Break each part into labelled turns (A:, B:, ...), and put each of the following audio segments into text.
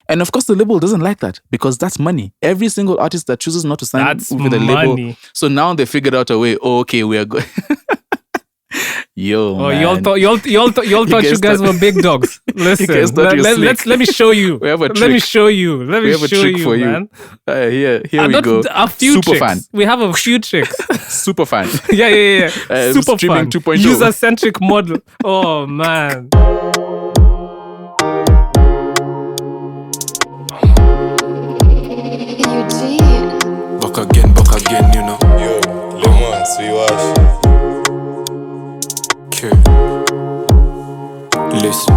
A: And of course, the label doesn't like that because that's money. Every single artist that chooses not to sign with a label. So now they figured out a way. Oh, okay, we are good. Yo, man.
B: Y'all thought you guys were big dogs. Listen, let me show you.
A: We have a trick.
B: Let me show you.
A: We have a trick for you, man. Here we go.
B: A few
A: Super
B: tricks.
A: fan.
B: We have a few tricks.
A: Super fan.
B: Yeah. Super
A: streaming
B: fan.
A: 2.0.
B: User-centric model. Oh, man.
C: Back again, you know.
D: Yo, Lemon, so you watch.
C: Okay. Listen.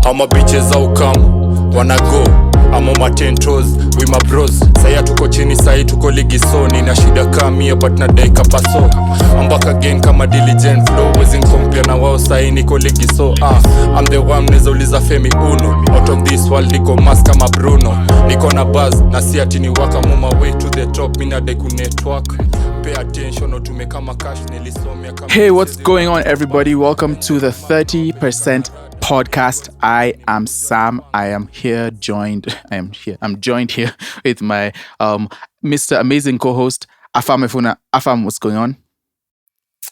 D: How my bitches all come, wanna go. I'm on my 10 toes with my bros. Saya tuko chini, sai tuko ligi so. Nina shida kamia but nadai kapaso. I'm back again kama diligent flow. Wezin compare na wao sai niko ligi so. I'm the one nezauliza Femi Uno. Out of this world niko mask kama Bruno. Niko na buzz, na si ati ni waka. I'm on my way to the top, mina de ku network. Pay attention or to make kama cash nilisomia kama.
A: Hey, what's going on, everybody? Welcome to the 30% podcast. I am Sam. I'm joined here with my Mr. Amazing co-host Afam Efuna. Afam, what's going on?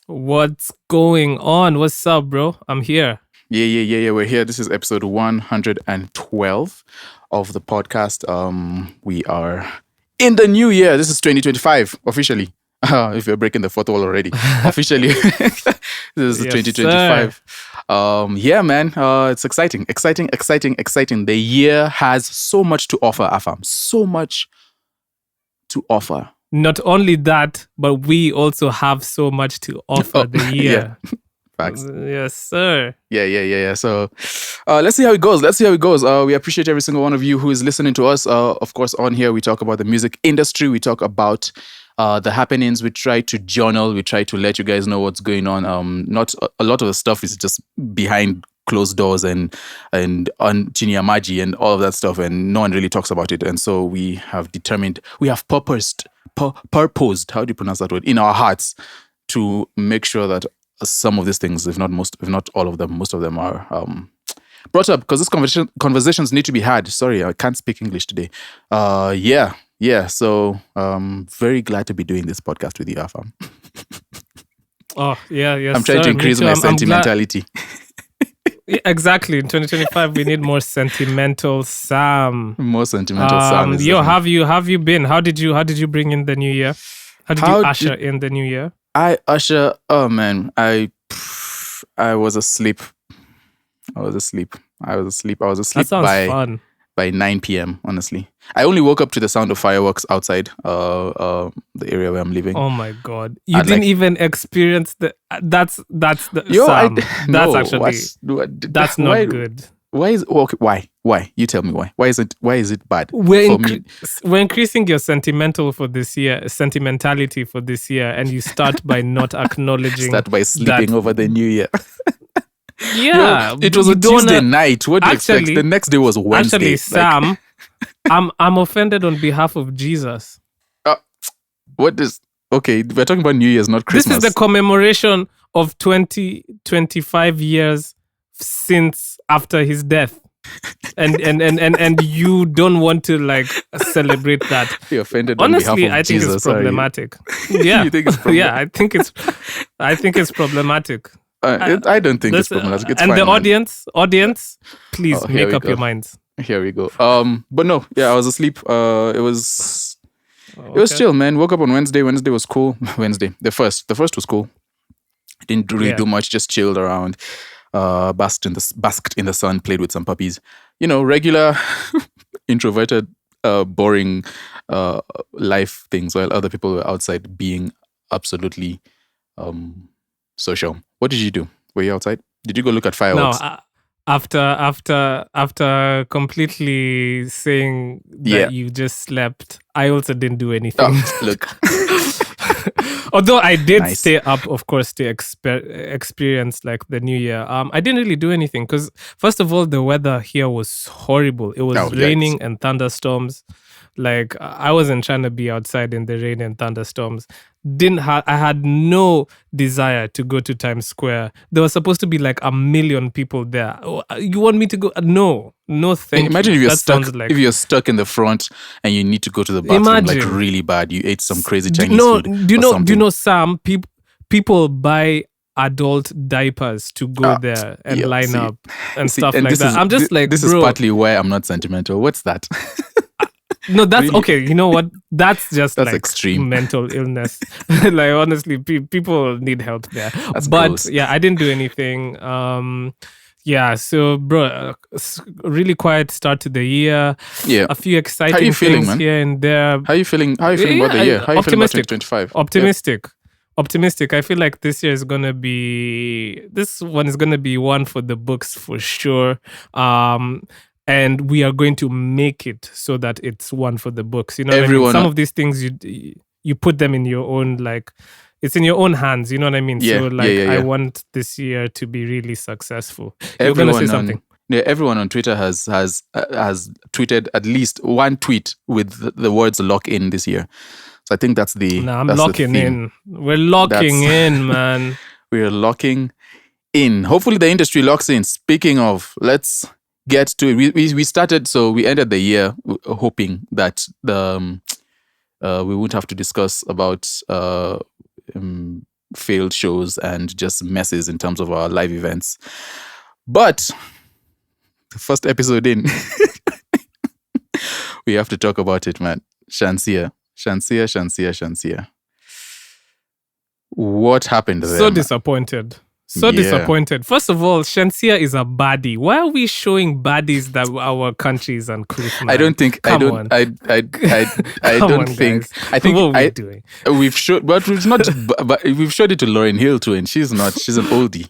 B: What's going on? What's up, bro? I'm here.
A: Yeah. We're here. This is episode 112 of the podcast. We are in the new year. This is 2025 officially. If you're breaking the fourth wall already, officially, this is 2025. Yeah, man, it's exciting. The year has so much to offer, Afam. So much to offer.
B: Not only that, but we also have so much to offer the year.
A: Yeah. Facts.
B: Yes, sir.
A: Yeah. So, let's see how it goes. We appreciate every single one of you who is listening to us. Of course, on here we talk about the music industry. We talk about the happenings. We try to journal. We try to let you guys know what's going on. Not a lot of the stuff is just behind closed doors and on Chinyamaji and all of that stuff, and no one really talks about it. And so we have purposed. How do you pronounce that word? In our hearts, to make sure that some of these things, if not all of them, most of them are brought up, because these conversations need to be had. Sorry, I can't speak English today. Yeah. So, very glad to be doing this podcast with you, Afam.
B: Oh, yeah.
A: I'm trying to increase my sentimentality.
B: Yeah, exactly. In 2025, we need more sentimental Sam.
A: More sentimental Sam.
B: Yo, have you been? How did you bring in the new year? How did you usher in the new year?
A: Oh man, I was asleep.
B: That sounds fun.
A: By 9 p.m. honestly. I only woke up to the sound of fireworks outside the area where I'm living.
B: Oh my god. You didn't even experience that's the
A: Yo,
B: Sam.
A: No,
B: that's not good.
A: Why? You tell me why. Why is it bad?
B: We're increasing your sentimentality for this year, and you start by not acknowledging.
A: Start by sleeping over the new year.
B: Yeah,
A: yo, it was a Tuesday night. What do you expect? The next day was Wednesday.
B: Actually, Sam, I'm offended on behalf of Jesus.
A: What is? Okay, we're talking about New Year's, not Christmas.
B: This is the commemoration of 25 years since after his death. And you don't want to like celebrate that.
A: You're offended.
B: Honestly,
A: on behalf of
B: I think
A: Jesus,
B: it's problematic. Yeah,
A: you think it's problematic?
B: Yeah, I think it's problematic.
A: I don't think it's problematic. It's
B: and
A: fine,
B: the audience, please make up your minds.
A: Here we go. But no, yeah, I was asleep. It was chill, man. Woke up on Wednesday. Wednesday was cool. The first was cool. Didn't really do much. Just chilled around. Basked in the sun. Played with some puppies. Regular introverted, boring life things, while other people were outside being absolutely social. What did you do? Were you outside? Did you go look at fireworks?
B: No, after completely saying that you just slept, I also didn't do anything.
A: Look.
B: Although I did stay up, of course, to experience like the new year. I didn't really do anything because, first of all, the weather here was horrible. It was raining and thunderstorms. Like I wasn't trying to be outside in the rain and thunderstorms. I had no desire to go to Times Square. There was supposed to be like 1 million people there. You want me to go? No, thank
A: Imagine
B: you.
A: if you're
B: That
A: stuck.
B: sounds like
A: If you're stuck in the front and you need to go to the bathroom like
B: Imagine.
A: really bad, you ate some crazy
B: Do-
A: Chinese
B: no,
A: food.
B: do
A: or
B: you know? Do
A: something.
B: you know, Sam? People buy adult diapers to go there and
A: yeah,
B: line
A: see.
B: up and
A: See,
B: stuff
A: and
B: like
A: this
B: that.
A: is-
B: I'm just like,
A: this
B: bro.
A: is partly why I'm not sentimental. What's that?
B: No, that's
A: Really?
B: okay. You know what? That's just
A: That's
B: like
A: extreme.
B: mental illness. Like honestly, people need help there.
A: That's
B: but
A: gross.
B: yeah, I didn't do anything. Yeah. So, bro, really quiet start to the year.
A: Yeah.
B: A few exciting
A: you feeling,
B: things
A: man?
B: here and there.
A: How are you feeling? How are you feeling about the year? How are you feeling about 2025?
B: Optimistic. I feel like this year is gonna be one for the books for sure. And we are going to make it so that it's one for the books. You know what I mean? Some of these things you put them in your own, like it's in your own hands. You know what I mean?
A: Yeah,
B: So like
A: yeah.
B: I want this year to be really successful. You're
A: Everyone
B: gonna say something.
A: Everyone on Twitter has tweeted at least one tweet with the words "lock in" this year. So I think that's the.
B: Nah, I'm
A: that's the
B: locking
A: theme.
B: in. We're locking in, man.
A: We're locking in. Hopefully, the industry locks in. Speaking of, let's get to it. We started, so we ended the year hoping that we won't have to discuss about failed shows and just messes in terms of our live events. But the first episode in, we have to talk about it, man. Shenseea. What happened there?
B: So
A: man?
B: disappointed.
A: Yeah.
B: Disappointed. First of all, Shenseea is a baddie. Why are we showing baddies that our country is uncouth, man?
A: I don't think.
B: Come
A: I don't.
B: on.
A: I
B: Come
A: don't
B: on,
A: think.
B: guys.
A: I think.
B: What are we doing?
A: We've showed, but we've not. But we've showed it to Lauryn Hill too, and she's not. She's an oldie.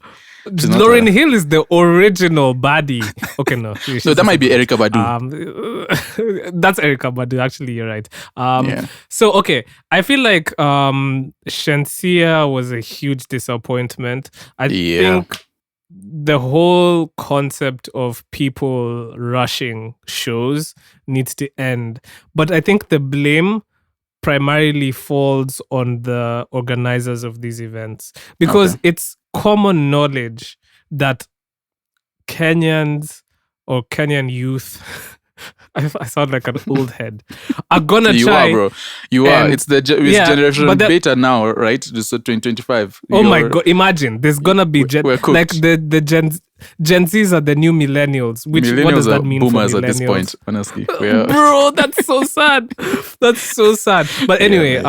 A: She's not
B: Lauryn Hill is the original baddie. Okay, no.
A: No, that might be Erykah Badu.
B: That's Erykah Badu. Actually, you're right.
A: Yeah.
B: So, okay. I feel like Shenseea was a huge disappointment. I think the whole concept of people rushing shows needs to end. But I think the blame primarily falls on the organizers of these events because it's common knowledge that Kenyans or Kenyan youth I sound like an old head are gonna
A: you
B: try.
A: You are, bro. You are. It's generation beta now, right? This is 2025.
B: Oh my god! Imagine there's gonna be
A: like
B: the Gen Zs are the new millennials. What does that mean
A: boomers
B: for millennials?
A: At this point? Honestly,
B: bro, that's so sad. That's so sad. But anyway,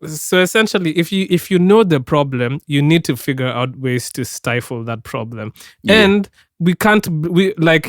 B: so essentially, if you know the problem, you need to figure out ways to stifle that problem. And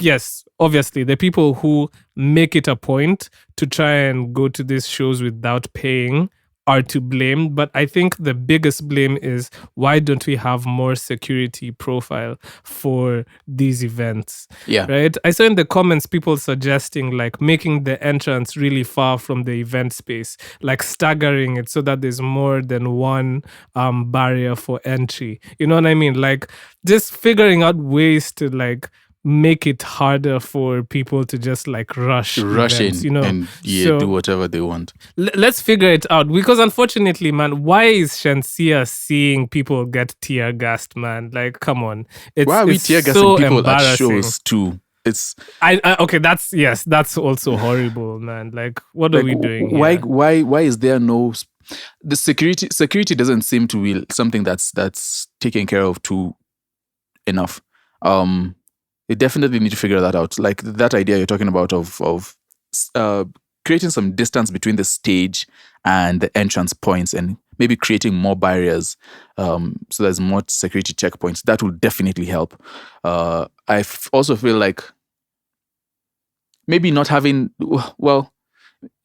B: yes, obviously, the people who make it a point to try and go to these shows without paying are to blame. But I think the biggest blame is, why don't we have more security profile for these events?
A: Yeah.
B: Right? I saw in the comments people suggesting like making the entrance really far from the event space, like staggering it so that there's more than one barrier for entry. You know what I mean? Like just figuring out ways to like make it harder for people to just like rush events,
A: in, and do whatever they want.
B: Let's figure it out, because unfortunately, man, why is Shenseea seeing people get tear gassed, man? Like, come on,
A: why are we tear gassing
B: so
A: people at shows too? It's
B: okay. That's also horrible, man. Like, what are we doing here?
A: Why is there no the security doesn't seem to be something that's taken care of too enough. They definitely need to figure that out. Like that idea you're talking about of creating some distance between the stage and the entrance points, and maybe creating more barriers, so there's more security checkpoints. That will definitely help. I also feel like maybe not having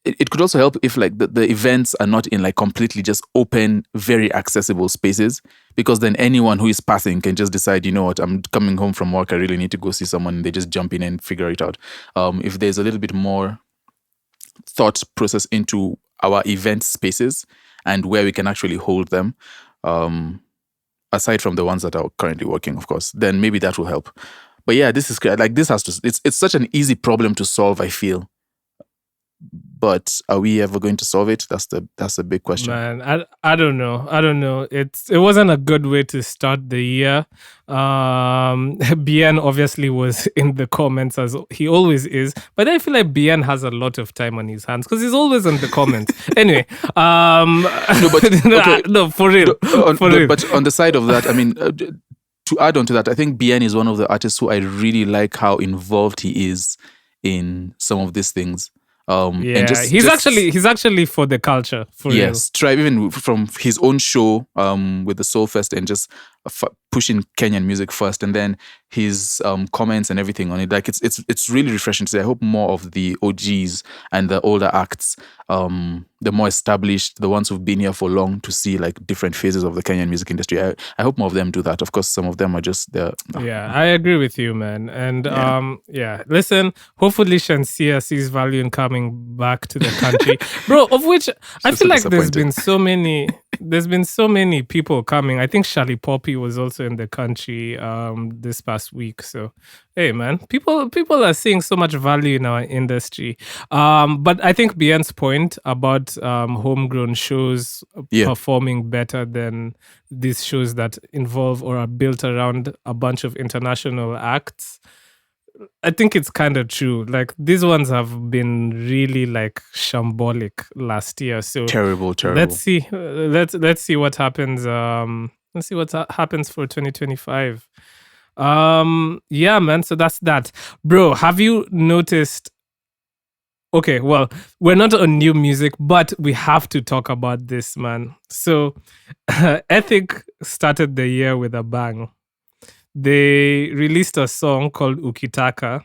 A: it could also help if like the events are not in like completely just open, very accessible spaces, because then anyone who is passing can just decide, you know what, I'm coming home from work, I really need to go see someone, and they just jump in and figure it out. If there's a little bit more thought process into our event spaces and where we can actually hold them, aside from the ones that are currently working, of course, then maybe that will help. But yeah, this is like, this has to, it's such an easy problem to solve, I feel. but are we ever going to solve it? That's the big question.
B: Man, I don't know. It wasn't a good way to start the year. Bien obviously was in the comments as he always is, but I feel like Bien has a lot of time on his hands because he's always in the comments. Anyway,
A: No, but okay.
B: no, for real.
A: But on the side of that, I mean, to add on to that, I think Bien is one of the artists who I really like how involved he is in some of these things.
B: And he's actually for the culture. For
A: yes, try even from his own show with the Soul Fest and just pushing Kenyan music first, and then his comments and everything on it. Like it's really refreshing to see. I hope more of the OGs and the older acts, the more established, the ones who've been here for long, to see like different phases of the Kenyan music industry. I hope more of them do that. Of course, some of them are just there.
B: Yeah, I agree with you, man. And listen, hopefully Shenseea sees value in coming back to the country, bro. Of which I feel like there's been so many people coming. I think Shali Poppy was also in the country this past week. So hey, man, people are seeing so much value in our industry. But I think Bien's point about homegrown shows performing better than these shows that involve or are built around a bunch of international acts, I think it's kind of true. Like these ones have been really like shambolic last year. So
A: terrible.
B: Let's see. Let's see what happens. Let's see what happens for 2025. Yeah, man. So that's that, bro. Have you noticed? Okay, well, we're not on new music, but we have to talk about this, man. So, Ethic started the year with a bang. They released a song called Ukitaka.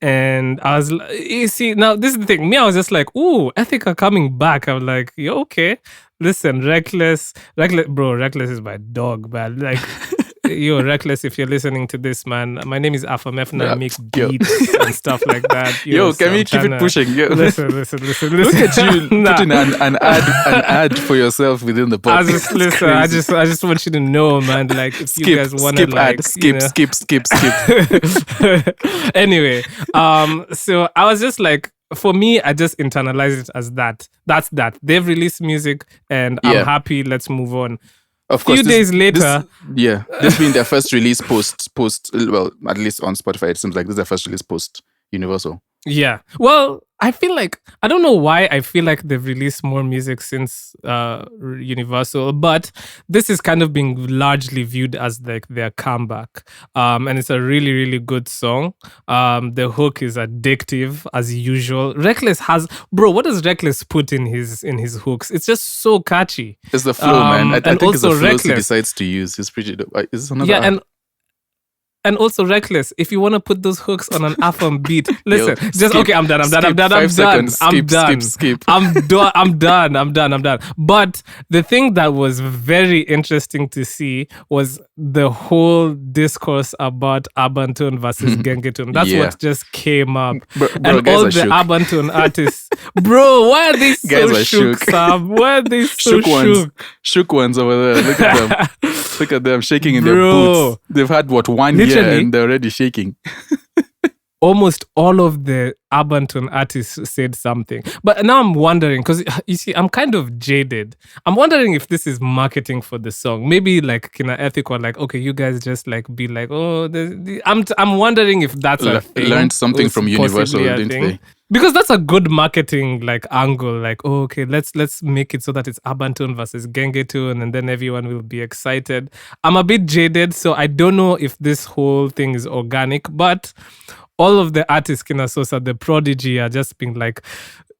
B: And I was like, you see, now this is the thing. Me, I was just like, ooh, Ethic are coming back. I was like, yeah, okay. Listen, Reckless, bro, Reckless is my dog, man. Like, yo, Reckless, if you're listening to this, man, my name is Afamefna. I make beats and stuff like that.
A: Yo, can we keep it pushing? Yo.
B: Listen.
A: Look at you putting an ad for yourself within the podcast.
B: I just want you to know, man. Like, if you guys want to, like,
A: skip.
B: Anyway, so I was just like, for me, I just internalize it as that. That's that. They've released music, and I'm happy. Let's move on.
A: Of course,
B: days later,
A: this being their first release post. Well, at least on Spotify, it seems like this is their first release post Universal.
B: Yeah. Well, I feel like, I don't know why I feel like they've released more music since Universal, but this is kind of being largely viewed as like their comeback. And it's a really, really good song. The hook is addictive as usual. Reckless has, bro, what does Reckless put in his hooks? It's just so catchy.
A: It's the flow, man. I think it's the flow he decides to use. It's pretty dope. Is this another
B: And also Reckless, if you want to put those hooks on an Afam beat, listen, okay, I'm done. I'm done. But the thing that was very interesting to see was the whole discourse about Arbantone versus Gengetone. That's what just came up.
A: Bro,
B: and all the
A: shook.
B: Arbantone artists, bro, why are they so shook, Sam? Why are they so shook?
A: Shook ones over there. Look at them. Look at them shaking in their boots. They've had, 1 year and they're already shaking.
B: Almost all of the Arbantone artists said something. But now I'm wondering, because you see, I'm kind of jaded. I'm wondering if this is marketing for the song. Maybe like Kina Ethic or like, okay, you guys just like be like, oh, I'm wondering if that's a thing.
A: Learned something from Universal, didn't they?
B: Because that's a good marketing like angle. Like, oh, okay, let's make it so that it's Arbantone versus Gengetone, and then everyone will be excited. I'm a bit jaded, so I don't know if this whole thing is organic, but all of the artists, Kina Sosa, the Prodigy, are just being like,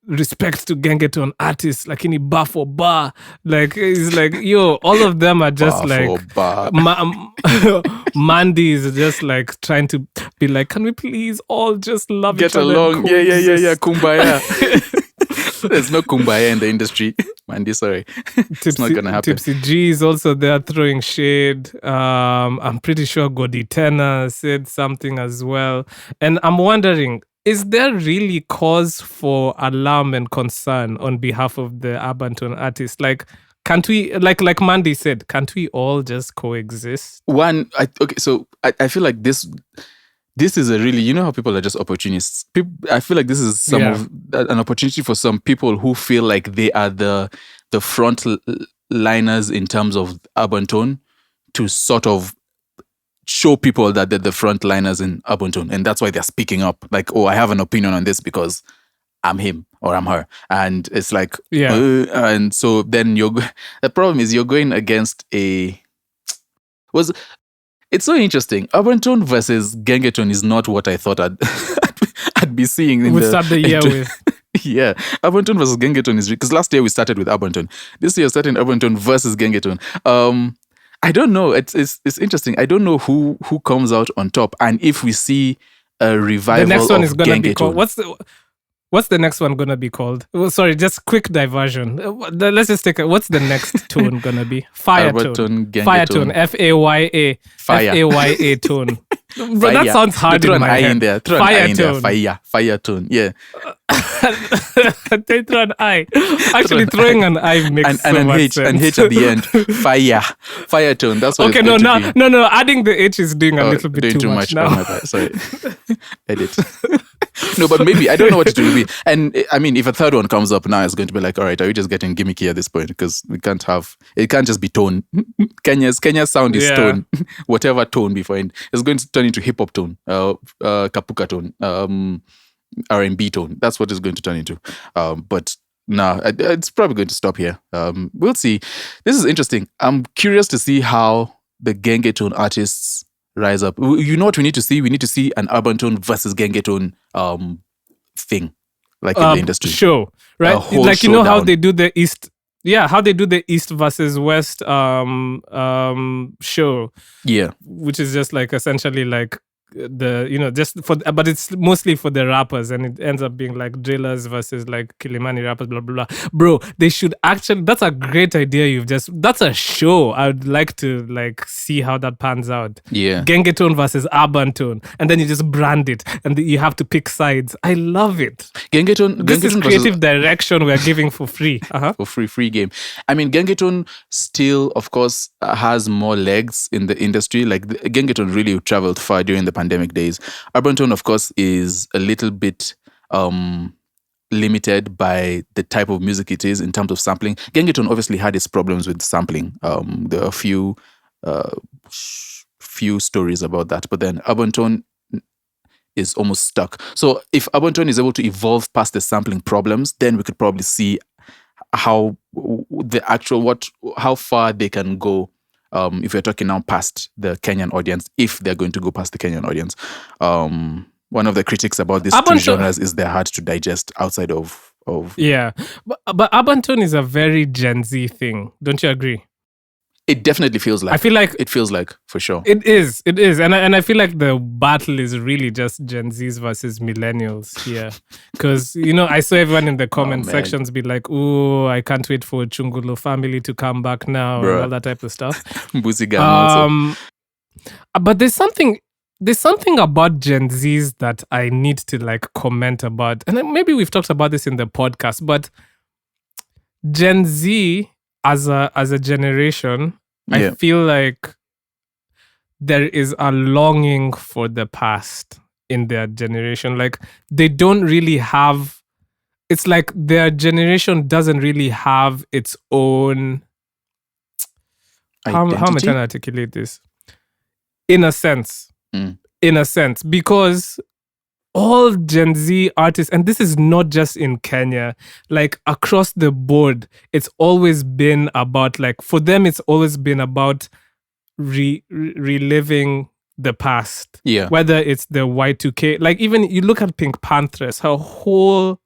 B: respect to Gengetone artists, like any bar for bar. Like, it's like, yo, all of them are just
A: bar
B: like, Mandy is just like trying to be like, can we please all just love
A: Get
B: each other?
A: along. Yeah. Kumbaya. There's no kumbaya in the industry. Mandy, sorry. It's not going to happen.
B: Tipsy G is also there throwing shade. I'm pretty sure Goditena said something as well. And I'm wondering, is there really cause for alarm and concern on behalf of the Arbantone artists? Like, can't we, like Mandy said, can't we all just coexist?
A: I feel like this, this is a really, you know how people are just opportunists. I feel like this is an opportunity for some people who feel like they are the front liners in terms of Arbantone to sort of show people that they're the front liners in Arbantone, and that's why they're speaking up. Like, oh, I have an opinion on this because I'm him or I'm her, and it's like, and so then the problem is you're going against it's so interesting. Arbantone versus Gengetone is not what I thought I'd be seeing.
B: We'll start the year with.
A: Yeah, Arbantone versus Gengetone is because last year we started with Arbantone. This year we're starting Arbantone versus Gengetone. I don't know. It's interesting. I don't know who comes out on top, and if we see a revival. The next one is gonna be
B: called. What's the next one gonna be called? Oh, sorry, just quick diversion. Let's just take what's the next tone gonna be? Fire tone. Fire tone. FAYA.
A: Fire.
B: FAYA tone. Bro, that sounds hard in my head.
A: In there. Throw fire an tone. Fire tone. Yeah.
B: They throw an I. Actually, throwing an I makes so much sense.
A: And H at the end. Fire tone. That's what.
B: Okay, no. Adding the H is doing a little bit too much now.
A: Oh my bad. Sorry. Edit. No, but maybe I don't know what it will be. And I mean, if a third one comes up now, it's going to be like, all right, are we just getting gimmicky at this point? Because it can't just be tone. Kenya's sound is tone. Whatever tone before it's going to turn into hip hop tone, kapuka tone, R&B tone. That's what it's going to turn into. But nah, it's probably going to stop here. We'll see. This is interesting. I'm curious to see how the Gengetone artists rise up. You know what we need to see? We need to see an Arbantone versus Gengetone thing, like in the industry.
B: Show, right? Like, you know how they do the East. Yeah, how they do the East versus West show.
A: Yeah,
B: which is just like essentially like but it's mostly for the rappers, and it ends up being like drillers versus like Kilimani rappers, blah blah blah. Bro, they should actually. That's a great idea. That's a show. I would like to like see how that pans out.
A: Yeah,
B: Gengetone versus Arbantone, and then you just brand it, and you have to pick sides. I love it. This is creative direction we're giving for free.
A: For free game. I mean, Gengetone still, of course, has more legs in the industry. Like Gengetone really traveled far during the pandemic days. Arbantone, of course, is a little bit limited by the type of music it is in terms of sampling. Gengetone obviously had its problems with sampling. There are a few stories about that, but then Arbantone is almost stuck. So if Arbantone is able to evolve past the sampling problems, then we could probably see how far they can go. If we're talking now past the Kenyan audience, if they're going to go past the Kenyan audience. One of the critics about these two genres is they're hard to digest outside of...
B: Yeah, but Arbantone is a very Gen Z thing. Don't you agree?
A: It definitely feels like.
B: I feel like
A: it feels like, for sure.
B: It is, and I feel like the battle is really just Gen Zs versus millennials here, because I saw everyone in the comment sections be like, "Ooh, I can't wait for Chungulo family to come back now," and all that type of stuff.
A: also.
B: But there's something about Gen Zs that I need to like comment about, and maybe we've talked about this in the podcast, but Gen Z as a generation, I feel like there is a longing for the past in their generation. Like they don't really have. It's like their generation doesn't really have its own. How am I trying to articulate this? In a sense, because all Gen Z artists, and this is not just in Kenya, like across the board, it's always been about, like, for them, it's always been about reliving the past.
A: Yeah.
B: Whether it's the Y2K, like even you look at Pink Panthers, her whole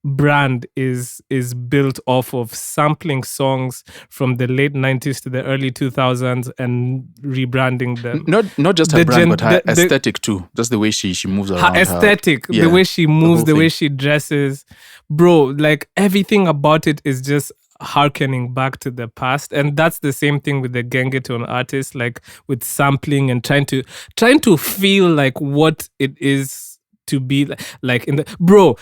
B: brand is built off of sampling songs from the late 90s to the early 2000s and rebranding them.
A: Not just her brand, but her aesthetic too. Just the way she moves around.
B: Her aesthetic, the way she moves, the way she dresses. Bro, like everything about it is just harkening back to the past. And that's the same thing with the Gengetone artists, like with sampling and trying to feel like what it is to be like in the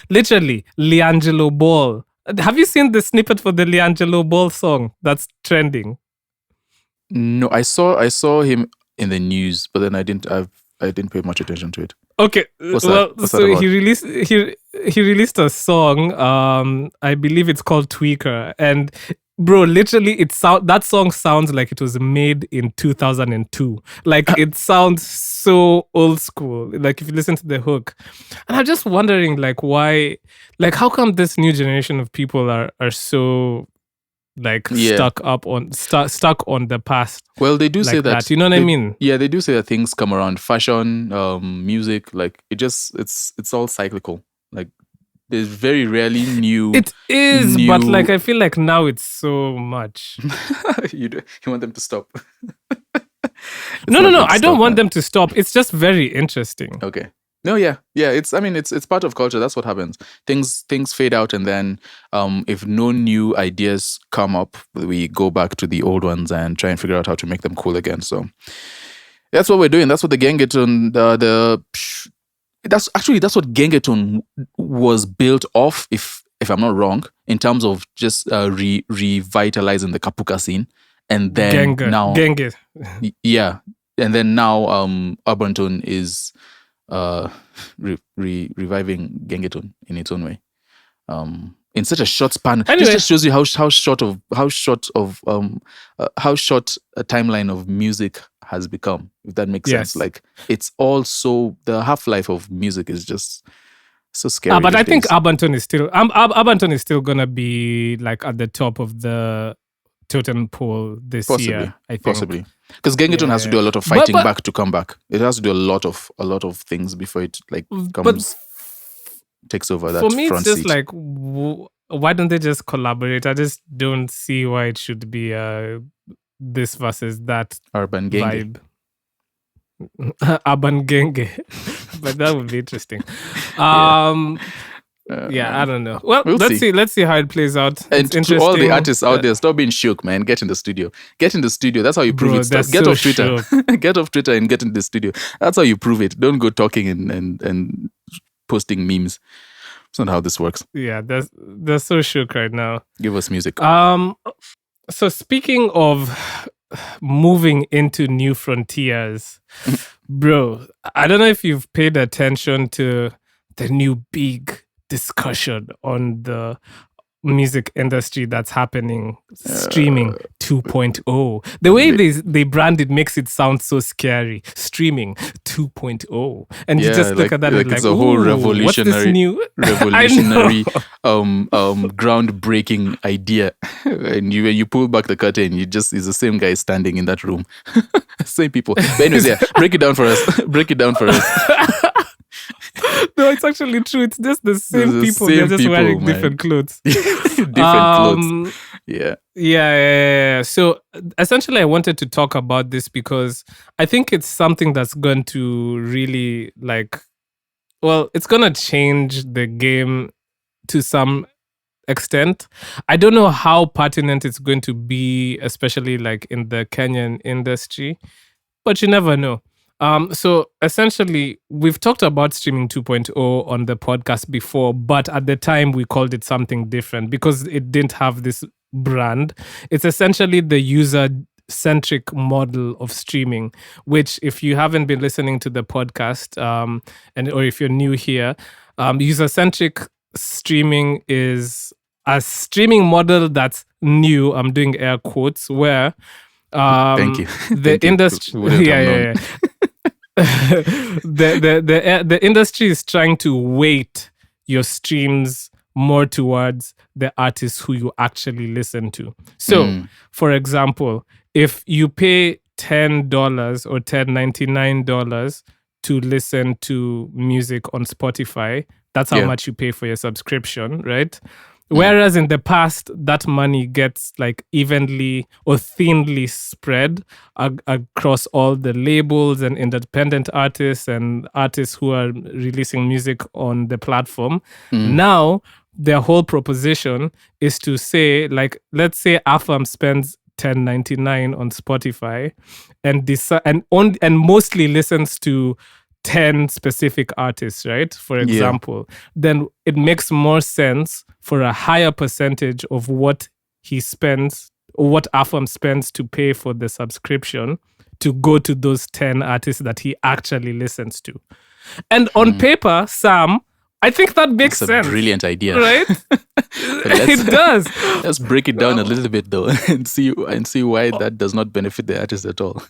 B: literally Leangelo Ball. Have you seen the snippet for the Leangelo Ball song that's trending?
A: No, I saw him in the news, but then I I didn't pay much attention to it.
B: Okay,
A: What's
B: well,
A: that
B: so
A: about?
B: he released a song. I believe it's called Tweaker, and bro, literally, that song sounds like it was made in 2002. Like it sounds so old school. Like if you listen to the hook, and I'm just wondering, like, why, like, how come this new generation of people are so like stuck on the past?
A: Well, they do
B: like
A: say that.
B: You know what I mean?
A: Yeah, they do say that things come around. Fashion, music, like it's all cyclical. Like there's very rarely new.
B: It is, but like I feel like now it's so much.
A: you want them to stop?
B: No. I don't want them to stop. It's just very interesting.
A: Okay. No, yeah. It's part of culture. That's what happens. Things fade out, and then if no new ideas come up, we go back to the old ones and try and figure out how to make them cool again. So that's what we're doing. That's what the Gengetone that's what Gengetone was built off, if I'm not wrong, in terms of just revitalizing the Kapuka scene, and then
B: Genge.
A: Yeah, and then now Arbantone is reviving Gengetone in its own way, in such a short span.
B: Anyway.
A: This just shows you how short a timeline of music has become, if that makes sense. Like it's also, the half-life of music is just so scary.
B: But I think Arbantone is still gonna be like at the top of the totem pole this year. I think
A: possibly. Because Gengetone has to do a lot of fighting back to come back. It has to do a lot of things before it like takes over that front seat.
B: For me, it's just like, why don't they just collaborate? I just don't see why it should be this versus that
A: Urban
B: vibe. Urban Genge. But that would be interesting. I don't know. Well, let's see how it plays out.
A: And to all the artists out there, stop being shook, man. Get in the studio. That's how you prove it. Get off Twitter. Get off Twitter and get in the studio. That's how you prove it. Don't go talking and posting memes. It's not how this works.
B: Yeah, they're so shook right now.
A: Give us music.
B: So speaking of moving into new frontiers, bro, I don't know if you've paid attention to the new big discussion on the music industry that's happening, streaming 2.0. The way they brand it makes it sound so scary. Streaming 2.0, and you just look at that and
A: it's a whole revolutionary groundbreaking idea. And when you pull back the curtain, it's the same guy standing in that room. Same people. But anyways, break it down for us.
B: No, it's actually true. It's just the same people. They're just wearing different clothes.
A: Clothes.
B: Yeah. So essentially, I wanted to talk about this because I think it's something that's going to really it's going to change the game to some extent. I don't know how pertinent it's going to be, especially like in the Kenyan industry, but you never know. So essentially, we've talked about streaming 2.0 on the podcast before, but at the time we called it something different because it didn't have this brand. It's essentially the user-centric model of streaming, which if you haven't been listening to the podcast, or if you're new here, user-centric streaming is a streaming model that's new. I'm doing air quotes where
A: thank you.
B: The industry the industry is trying to weight your streams more towards the artists who you actually listen to. So, for example, if you pay $10 or $10.99 to listen to music on Spotify, that's how much you pay for your subscription, right? Whereas in the past, that money gets like evenly or thinly spread across all the labels and independent artists and artists who are releasing music on the platform. Now, their whole proposition is to say, like, let's say AFAM spends $10.99 on Spotify and mostly listens to 10 specific artists, right? For example, then it makes more sense for a higher percentage of what he spends or what AFAM spends to pay for the subscription to go to those 10 artists that he actually listens to. And on paper, Sam, I think that makes
A: It's a
B: sense.
A: brilliant idea.
B: Right? It does.
A: Let's break it down a little bit though and see why that does not benefit the artist at all.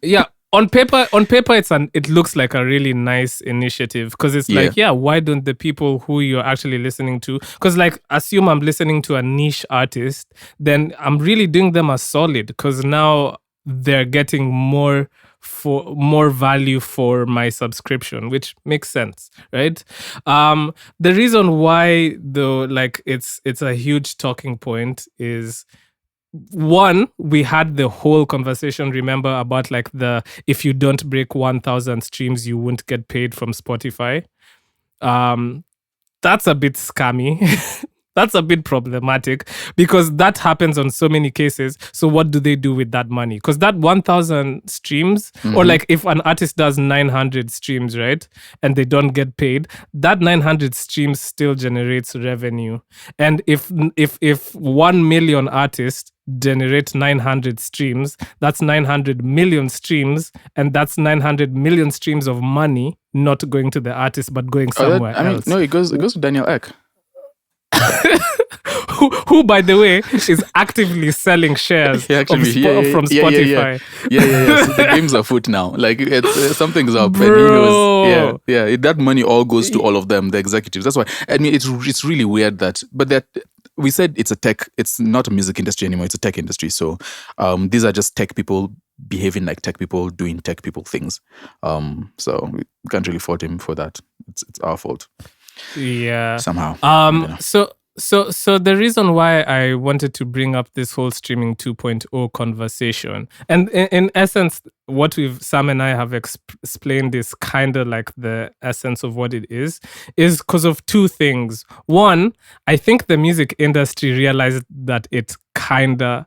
B: Yeah. On paper, it looks like a really nice initiative because it's like, why don't the people who you're actually listening to? Because like, assume I'm listening to a niche artist, then I'm really doing them a solid because now they're getting more value for my subscription, which makes sense, right? The reason why though, like it's a huge talking point is, one, we had the whole conversation, remember, about like if you don't break 1,000 streams, you won't get paid from Spotify. That's a bit scammy. That's a bit problematic because that happens on so many cases. So what do they do with that money? Because that 1,000 streams, or like if an artist does 900 streams, right, and they don't get paid, that 900 streams still generates revenue. And if 1 million artists generate 900 streams, that's 900 million streams, and that's 900 million streams of money not going to the artist but going somewhere else.
A: No, it goes to Daniel Ek.
B: who, by the way, is actively selling shares from Spotify.
A: Yeah. So the game's afoot now. Like something's up,
B: Bro.
A: and he knows. Yeah. That money all goes to all of them, the executives. That's why. I mean, it's really weird that we said it's a tech. It's not a music industry anymore. It's a tech industry. So these are just tech people behaving like tech people, doing tech people things. So we can't really fault him for that. It's our fault.
B: Yeah.
A: Somehow.
B: So the reason why I wanted to bring up this whole streaming 2.0 conversation, and in essence, what Sam and I have explained is kind of like the essence of what it is because of two things. One, I think the music industry realized that it kind of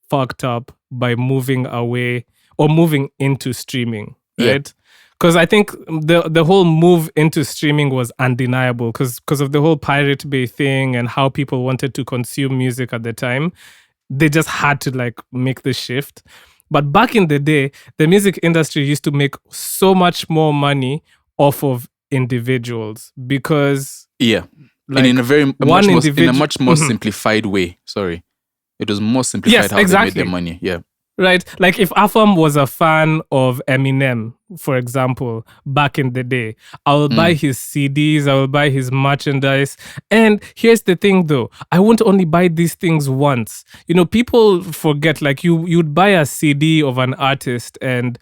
B: fucked up by moving away or moving into streaming, right? Because I think the whole move into streaming was undeniable because of the whole Pirate Bay thing and how people wanted to consume music at the time. They just had to like make the shift. But back in the day, the music industry used to make so much more money off of individuals because
A: like, and in a much more simplified way. Sorry, it was more simplified how they made their money. Yeah.
B: Right, like if Afam was a fan of Eminem, for example, back in the day, I will buy his CDs, I will buy his merchandise. And here's the thing though, I won't only buy these things once. You know, people forget, like you'd buy a CD of an artist and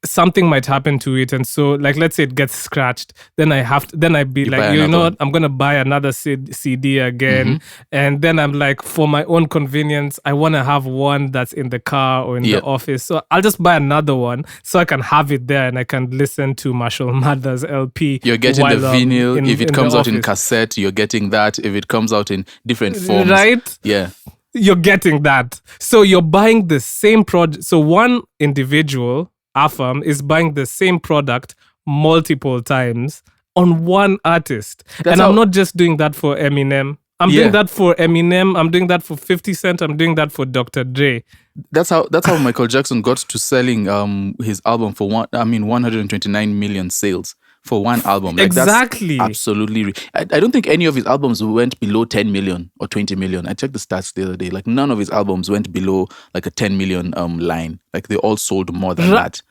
B: something might happen to it, and so like let's say it gets scratched, then I'd be like, you know what, I'm gonna buy another CD again, and then I'm like, for my own convenience, I want to have one that's in the car or in the office, so I'll just buy another one so I can have it there and I can listen to Marshall Mathers LP.
A: You're getting the vinyl. If it comes out in cassette, you're getting that. If it comes out in different forms,
B: right?
A: Yeah,
B: you're getting that. So you're buying the same project. So one individual, Afam, is buying the same product multiple times on one artist. I'm not just doing that for Eminem. I'm doing that for Eminem. I'm doing that for 50 Cent. I'm doing that for Dr. Dre.
A: That's how Michael Jackson got to selling his album for 129 million sales for one album. Like,
B: exactly.
A: That's absolutely. I don't think any of his albums went below 10 million or 20 million. I checked the stats the other day. Like none of his albums went below like a 10 million line. Like they all sold more than that.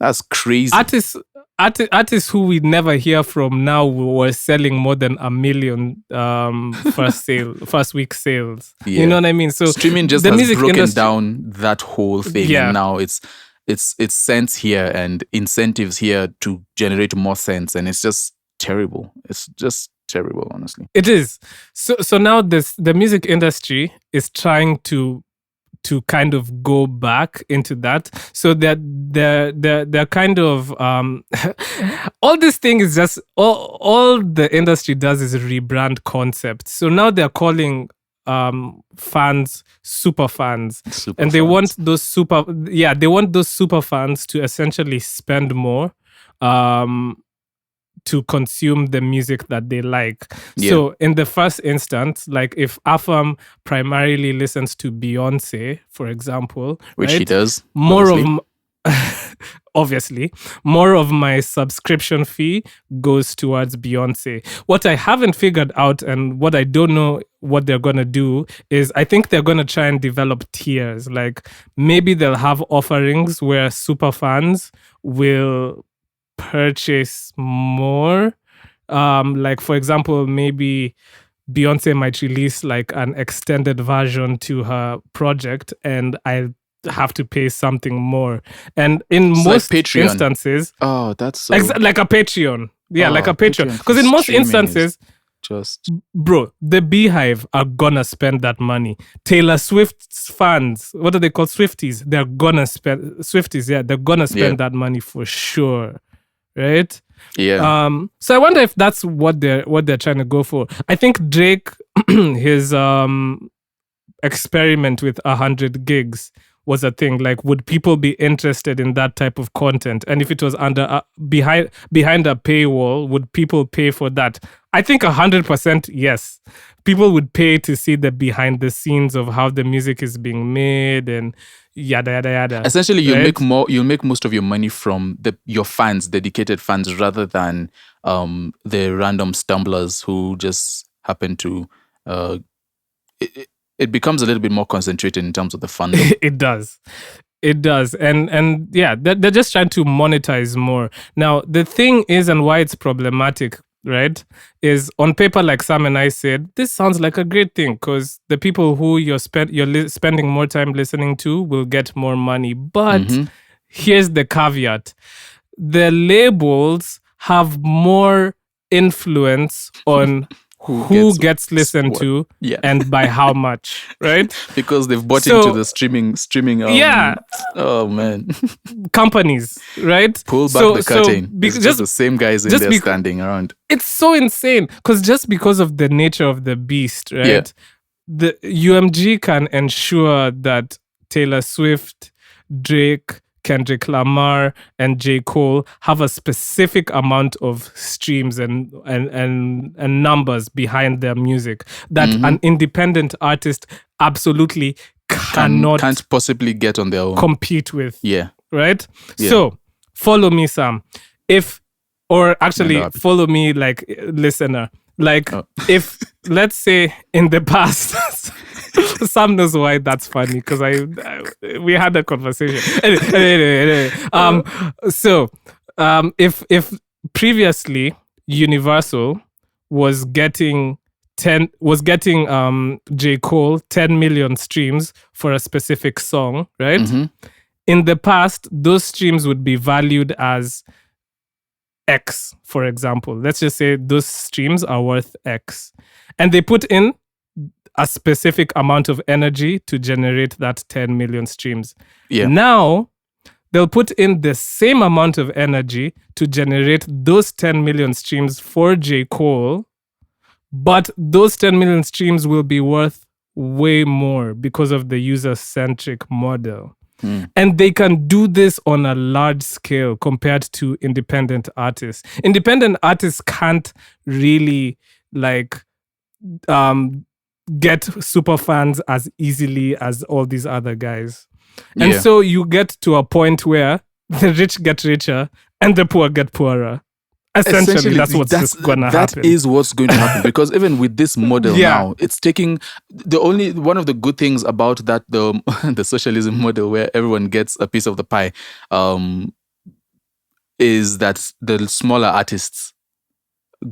A: That's crazy. Artists who we never hear from now were selling more than 1 million first week sales. Yeah. You know what I mean? So streaming just has broken down that whole thing. Yeah. And now it's cents here and incentives here to generate more cents, and it's just terrible. It's just terrible, honestly.
B: It is. So now the music industry is trying to kind of go back into that, so that they're kind of all this thing is just all the industry does is rebrand concepts. So now they're calling fans super fans, and they want those super fans to essentially spend more to consume the music that they like. Yeah. So in the first instance, like if Afam primarily listens to Beyonce, for example,
A: which he does,
B: more obviously. obviously, more of my subscription fee goes towards Beyonce. What I haven't figured out and what I don't know what they're going to do is I think they're going to try and develop tiers. Like maybe they'll have offerings where super fans will purchase more. Like, for example, maybe Beyonce might release like an extended version to her project and I have to pay something more. And in
A: It's
B: most
A: like Patreon.
B: instances,
A: Oh, that's so...
B: like a Patreon. Yeah,
A: Oh,
B: like a Patreon.
A: Patreon
B: Because
A: for
B: in most
A: streaming is
B: instances,
A: just...
B: bro, the Beehive are gonna spend that money. Taylor Swift's fans, what are they called? Swifties. They're gonna spend Swifties, yeah, they're gonna spend that money for sure. Right?
A: Yeah.
B: So I wonder if that's what they're trying to go for. I think Drake, his experiment with 100 gigs was a thing. Like, would people be interested in that type of content? And if it was under behind a paywall, would people pay for that? I think 100% yes. People would pay to see the behind the scenes of how the music is being made and yada yada yada.
A: Essentially, you'll
B: right?
A: make more. You'll make most of your money from your fans, dedicated fans, rather than the random stumblers who just happen to. It becomes a little bit more concentrated in terms of the fandom.
B: It does. And yeah, they're just trying to monetize more. Now, the thing is, and why it's problematic, right, is on paper, like Sam and I said, this sounds like a great thing because the people who you're spending more time listening to will get more money. But here's the caveat. The labels have more influence on who gets listened to and by how much, right?
A: Because they've bought into the streaming. Oh man.
B: Companies, right?
A: Pull back the curtain. It's just the same guys in there standing around.
B: It's so insane because just because of the nature of the beast, right? The UMG can ensure that Taylor Swift, Drake, Kendrick Lamar, and J. Cole have a specific amount of streams and numbers behind their music that an independent artist absolutely can't
A: possibly get on their own.
B: Compete with.
A: Yeah.
B: Right?
A: Yeah.
B: So, follow me, Sam. Follow me, like, listener. Like, if, let's say, in the past... Sam knows why that's funny because we had a conversation. Anyway. If previously Universal was getting J. Cole 10 million streams for a specific song, right? In the past, those streams would be valued as X, for example. Let's just say those streams are worth X, and they put in a specific amount of energy to generate that 10 million streams. Yeah. Now, they'll put in the same amount of energy to generate those 10 million streams for J. Cole, but those 10 million streams will be worth way more because of the user-centric model. And they can do this on a large scale compared to independent artists. Independent artists can't really, like... get super fans as easily as all these other guys. And so you get to a point where the rich get richer and the poor get poorer. Essentially that's what's going to happen.
A: That is what's going to happen because even with this model now, it's taking one of the good things about that, the socialism model where everyone gets a piece of the pie, is that the smaller artists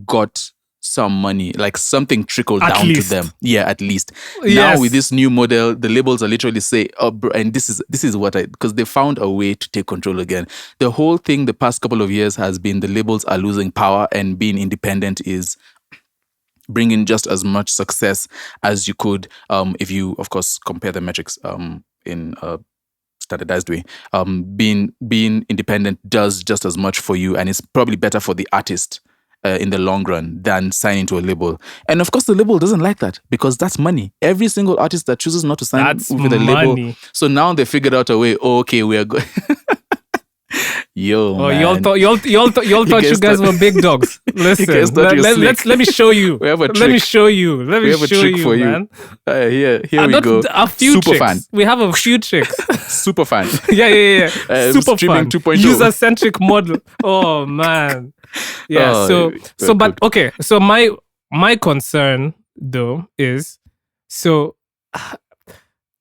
A: got some money, like something trickled down to them. Yeah, at least. Yes. Now with this new model, the labels are literally say, "Oh, bro, and this is what because they found a way to take control again." The whole thing the past couple of years has been the labels are losing power and being independent is bringing just as much success as you could if you, of course, compare the metrics in a standardized way. Being independent does just as much for you, and it's probably better for the artist in the long run than signing to a label. And of course the label doesn't like that because that's money. Every single artist that chooses not to sign with a label. So now they figured out a way, we are going Yo,
B: Oh,
A: man.
B: y'all thought you guys were big dogs. Listen,
A: thought you were slick.
B: let me show you.
A: We have a
B: Let
A: trick.
B: me show you. Let
A: We
B: me
A: have a
B: show
A: trick
B: you,
A: for you.
B: man.
A: Here we
B: Not
A: go.
B: a few
A: Super
B: tricks.
A: fan.
B: We have a few tricks.
A: Super fan.
B: yeah. Super
A: streaming
B: fun.
A: 2.0.
B: User-centric model. Oh man. Yeah.
A: Oh,
B: So, but
A: good.
B: okay. So my concern though is so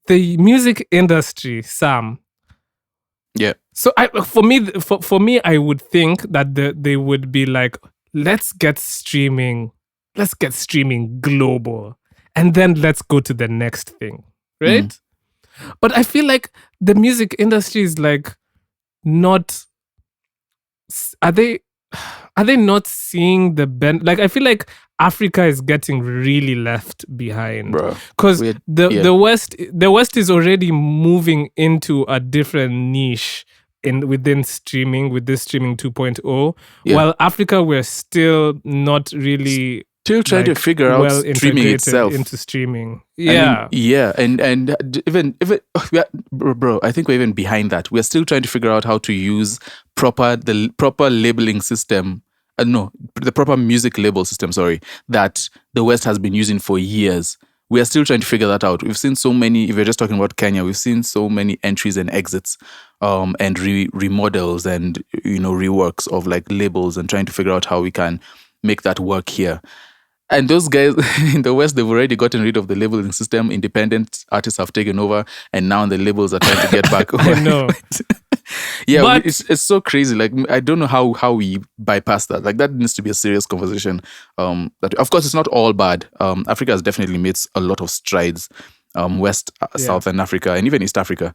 B: the music industry, Sam.
A: Yeah.
B: So for me, I would think that they would be like, let's get streaming global, and then let's go to the next thing, right? But I feel like the music industry is like not. Are they not seeing the like I feel like Africa is getting really left behind,
A: Bro.
B: because the West is already moving into a different niche within streaming, with this streaming 2.0, while Africa, we're still not really
A: still trying to figure out streaming itself
B: into streaming.
A: And even bro, I think we're even behind that. We're still trying to figure out how to use the proper labeling system. The proper music label system, that the West has been using for years. We are still trying to figure that out. We've seen so many, if you're just talking about Kenya, we've seen so many entries and exits, and remodels and, reworks of like labels, and trying to figure out how we can make that work here. And those guys in the West, they've already gotten rid of the labeling system. Independent artists have taken over, and now the labels are trying to get back.
B: I know.
A: Yeah,
B: but
A: it's so crazy. Like, I don't know how we bypass that. Like, that needs to be a serious conversation. That, of course, it's not all bad. Africa has definitely made a lot of strides. West, Southern Africa, and even East Africa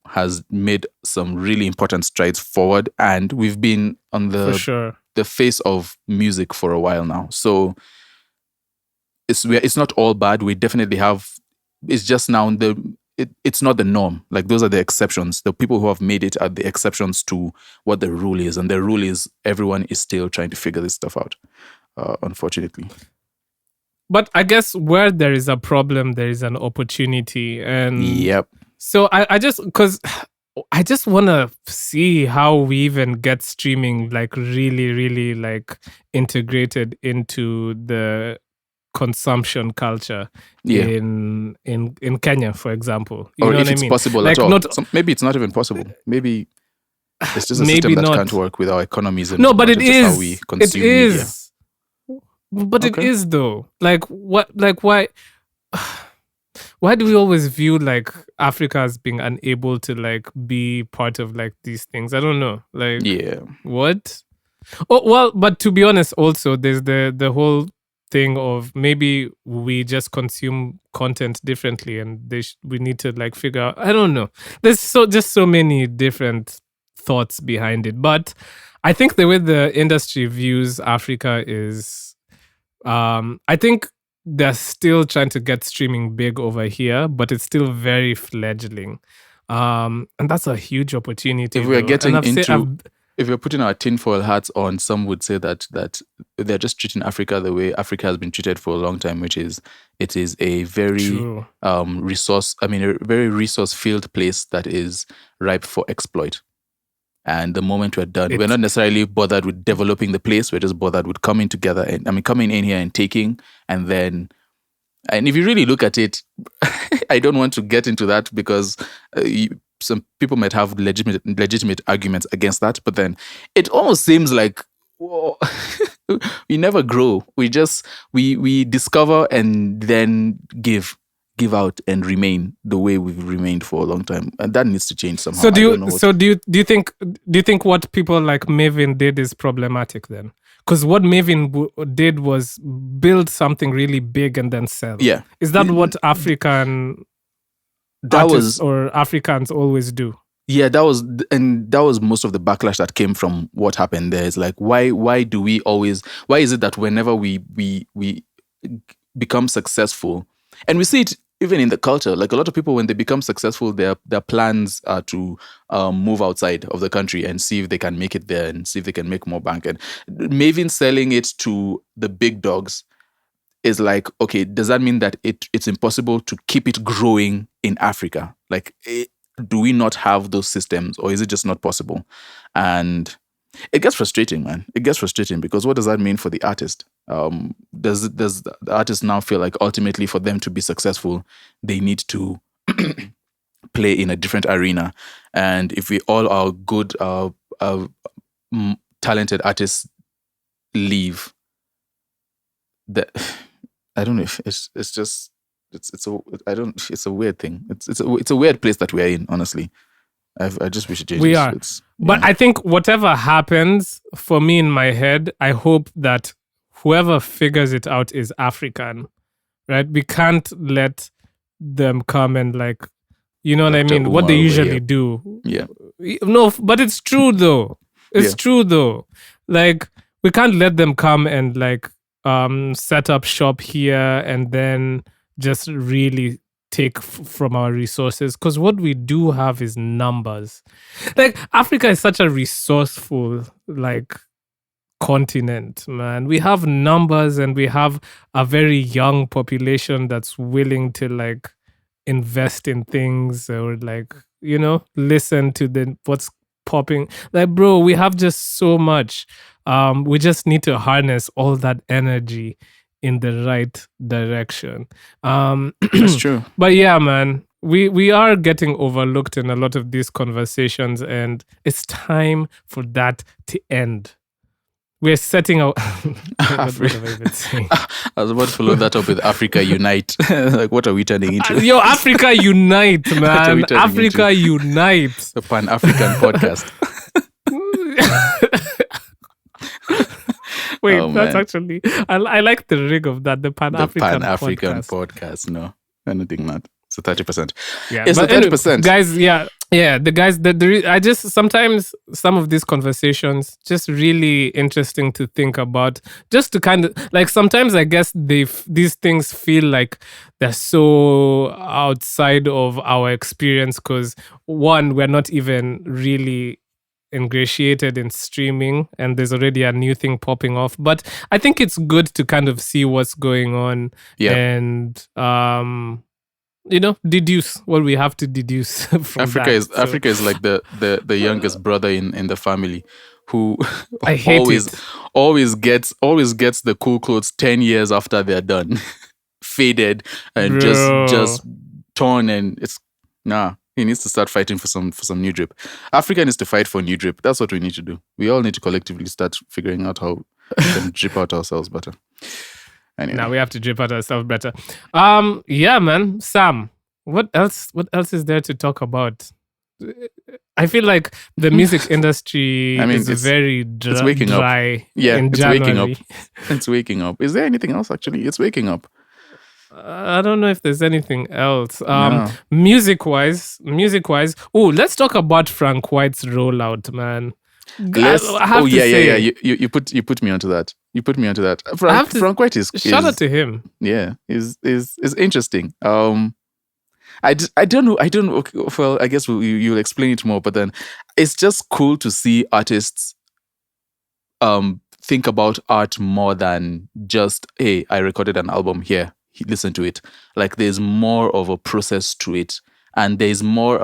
A: has made some really important strides forward. And we've been on the face of music for a while now. So it's not all bad. We definitely have. It's just now it's not the norm. Like, those are the exceptions. The people who have made it are the exceptions to what the rule is. And the rule is everyone is still trying to figure this stuff out, unfortunately.
B: But I guess where there is a problem, there is an opportunity. And so I just want to see how we even get streaming like really, really like integrated into the consumption culture in Kenya, for example. You know if
A: it's possible
B: like,
A: at all. Maybe it's not even possible. Maybe it's just a system that can't work with our economies. And
B: but it is.
A: How we consume media.
B: But it is though. Like what? Like why? Why do we always view like Africa as being unable to like be part of like these things? I don't know. Like what? Oh well, but to be honest, also there's the whole thing of maybe we just consume content differently, and we need to like figure out. I don't know. There's so many different thoughts behind it, but I think the way the industry views Africa is, I think they're still trying to get streaming big over here, but it's still very fledgling, and that's a huge opportunity.
A: If we're getting if we're putting our tinfoil hats on, some would say that they're just treating Africa the way Africa has been treated for a long time, which is it is a very very resource-filled place that is ripe for exploit. And the moment we're done, we're not necessarily bothered with developing the place. We're just bothered with coming together and coming in here and taking. And if you really look at it, I don't want to get into that because some people might have legitimate arguments against that. But then it almost seems like, whoa, we never grow. We just, we discover and then give out and remain the way we've remained for a long time, and that needs to change somehow.
B: So do you think what people like Mavin did is problematic then? Because what Mavin did was build something really big and then sell. Yeah, is that what Africans or Africans always do?
A: Yeah, that was most of the backlash that came from what happened there. Is like, why is it that whenever we become successful, and we see it even in the culture, like a lot of people, when they become successful, their plans are to move outside of the country and see if they can make it there and see if they can make more bank. And Mavin selling it to the big dogs is like, okay, does that mean that it's impossible to keep it growing in Africa? Like, do we not have those systems, or is it just not possible? And it gets frustrating, man. It gets frustrating because what does that mean for the artist? Does the artist now feel like ultimately for them to be successful, they need to play in a different arena? And if we all are good, talented artists leave, that I don't know. If it's just it's a weird thing. It's a weird place that we're in. Honestly, I just wish it changes.
B: We are. But I think whatever happens, for me in my head, I hope that whoever figures it out is African, right? We can't let them come and like, you know what I mean? What they usually do.
A: Yeah.
B: No, but it's true though. It's true though. Like, we can't let them come and like set up shop here and then just really take from our resources, because what we do have is numbers. Like, Africa is such a resourceful like continent, man. We have numbers and we have a very young population that's willing to like invest in things, or like, you know, listen to what's popping. Like, bro, we have just so much. We just need to harness all that energy in the right direction.
A: That's true.
B: But yeah, man, we are getting overlooked in a lot of these conversations, and it's time for that to end. We're setting out. What have I been saying?
A: I was about to follow that up with Africa Unite. Like, what are we turning into?
B: Yo, Africa Unite, man. Africa Unite.
A: The Pan-African podcast.
B: Wait, that's actually... I like the rig of that, the Pan-African
A: podcast. No, anything not. It's a 30%.
B: Yeah,
A: it's a 30%.
B: Anyway, guys, the guys, I just, sometimes some of these conversations, just really interesting to think about, just to kind of, like, sometimes I guess these things feel like they're so outside of our experience, because one, we're not even really ingratiated in streaming, and there's already a new thing popping off. But I think it's good to kind of see what's going on and you know, deduce what we have to deduce from
A: Africa. Africa is like the youngest brother in the family, who
B: I hate
A: always gets the cool clothes 10 years after they're done, faded and just torn, and it's he needs to start fighting for some new drip. Africa needs to fight for new drip. That's what we need to do. We all need to collectively start figuring out how we can drip out ourselves better. Anyway.
B: Now we have to drip out ourselves better. Yeah, man. Sam, what else is there to talk about? I feel like the music industry is very dry.
A: Yeah,
B: in
A: it's
B: January.
A: waking up. It's waking up. Is there anything else actually? It's waking up.
B: I don't know if there's anything else. Music-wise. Oh, let's talk about Frank White's rollout, man.
A: You put me onto that. Frank White is
B: shout out to him.
A: Yeah, is interesting. I don't know. Well, I guess you'll explain it more. But then it's just cool to see artists think about art more than just, hey, I recorded an album here, listen to it. Like, there's more of a process to it, and there's more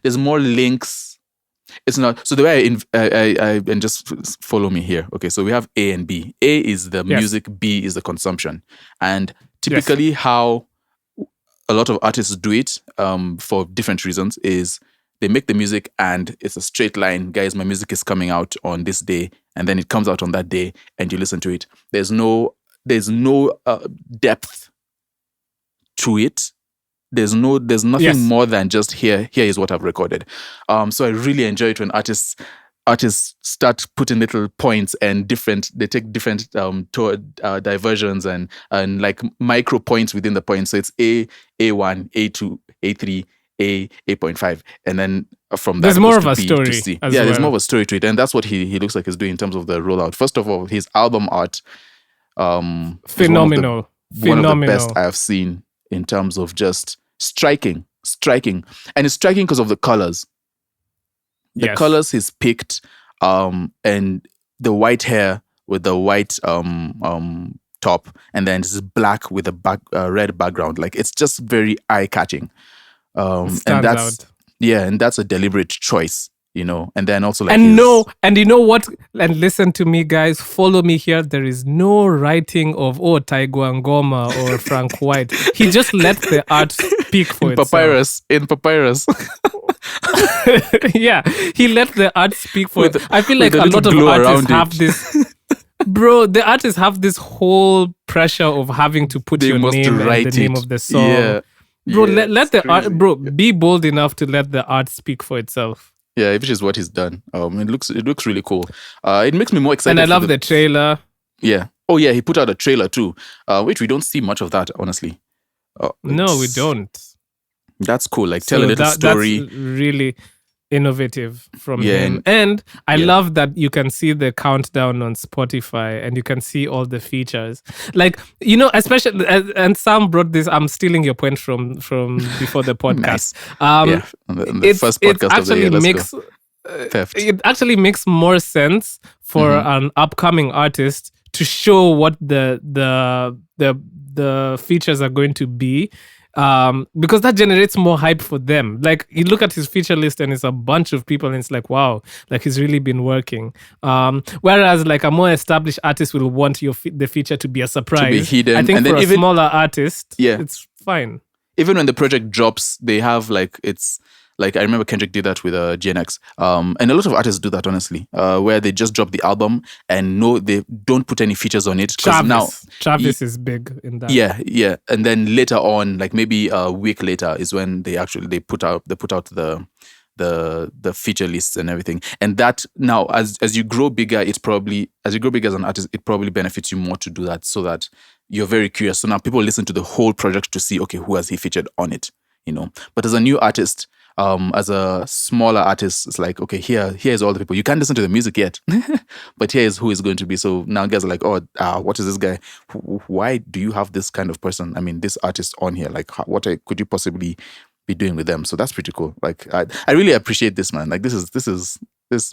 A: links. It's not so the way I and just follow me here. Okay, so we have A and B. A is the music, B is the consumption, and typically how a lot of artists do it for different reasons is they make the music and it's a straight line. Guys, my music is coming out on this day, and then it comes out on that day, and you listen to it. There's no depth to it. There's nothing more than just here is what I've recorded. So I really enjoy it when artists start putting little points and they take different diversions and like micro points within the points. So it's A1, A2, A3, A8.5, and then from that
B: there's more of a story to C.
A: There's more of a story to it, and that's what he looks like he's doing in terms of the rollout. First of all, his album art,
B: phenomenal,
A: one of the best I have seen in terms of just striking, and it's striking because of the colors. The colors he's picked, and the white hair with the white top, and then this is black with a red background. Like, it's just very eye catching. And Yeah, and that's a deliberate choice, you know. And then also like
B: and you know what? And listen to me, guys. Follow me here. There is no writing of Taigwa Ngoma or Frank White. He just let the art speak for itself.
A: In papyrus.
B: Yeah, he let the art speak for it. I feel like a lot of
A: glow
B: artists
A: around
B: have
A: it.
B: this. Bro, the artists have this whole pressure of having to put
A: They
B: your
A: must
B: name and
A: write
B: the name
A: it.
B: of the song.
A: Yeah.
B: Bro,
A: Yeah,
B: let
A: it's
B: the art,
A: crazy.
B: bro, be bold enough to let the art speak for itself.
A: Yeah, which is what he's done. It looks really cool. It makes me more excited.
B: And I love the trailer.
A: Yeah. Oh yeah, he put out a trailer too, which we don't see much of that, honestly.
B: No, we don't.
A: That's cool. Like tell a little story.
B: That's really innovative from
A: Yeah,
B: him. And I love that you can see the countdown on Spotify and you can see all the features. Like, you know, especially, and Sam brought this, I'm stealing your point from before the podcast.
A: Nice. The first podcast of the year. Let's go. Theft.
B: It actually makes more sense for an upcoming artist to show what the features are going to be. Because that generates more hype for them. Like you look at his feature list and it's a bunch of people and it's like, wow, like he's really been working. Whereas like a more established artist will want the feature to be a surprise. To be hidden. I think and for a smaller artist, it's fine.
A: Even when the project drops, they have like, it's like, I remember Kendrick did that with GNX. And a lot of artists do that, honestly, where they just drop the album and they don't put any features on it.
B: Travis is big in that.
A: Yeah. And then later on, like maybe a week later is when they put out the feature lists and everything. And that now, as you grow bigger, as an artist, it probably benefits you more to do that, so that you're very curious. So now people listen to the whole project to see, okay, who has he featured on it, you know? But as a new artist, as a smaller artist, it's like, okay, here's all the people. You can't listen to the music yet, but here's who is going to be. So now guys are like, what is this guy? Why do you have this kind of person? I mean, this artist on here, like, what could you possibly be doing with them? So that's pretty cool. Like, I really appreciate this, man. Like, this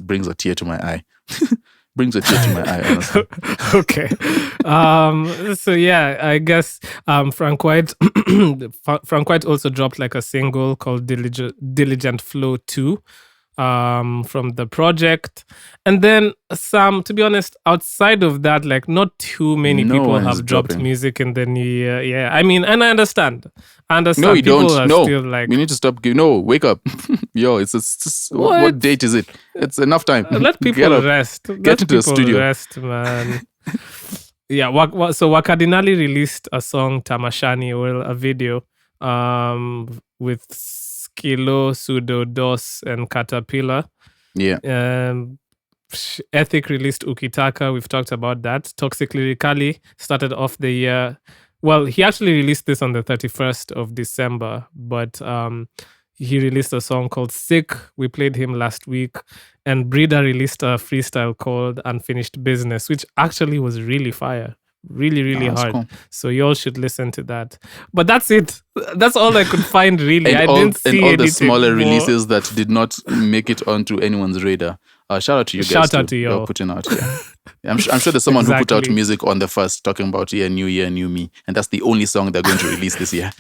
A: brings a tear to my eye. Brings a tear to my eye, honestly.
B: Okay. So yeah, I guess Frank White also dropped like a single called Diligent Flow 2 from the project. And then Sam, to be honest, outside of that, like not too many people have dropped music in the new year. Yeah, I mean, and I understand.
A: No, you
B: people
A: don't.
B: are
A: No,
B: still like,
A: we need to stop. No, wake up. Yo, it's what date is it? It's enough time.
B: Let people rest.
A: Get into the studio.
B: Rest, man. Yeah, so Wakadinali released a song, Tamashani, or a video with Skilo, Sudo, Dos, and Caterpillar.
A: Yeah.
B: Ethic released Ukitaka. We've talked about that. Toxic Lyrically started off the year. Well, he actually released this on the 31st of December, but he released a song called Sick. We played him last week. And Brida released a freestyle called Unfinished Business, which actually was really fire. Really, really hard. Cool. So y'all should listen to that. But that's it. That's all I could find, really. I didn't see
A: all the
B: anything
A: smaller
B: more.
A: Releases that did not make it onto anyone's radar. Shout out to you guys.
B: Shout out to you.
A: You're putting out. Yeah. I'm sure there's someone who put out music on the first, talking about new year, new me, and that's the only song they're going to release this year.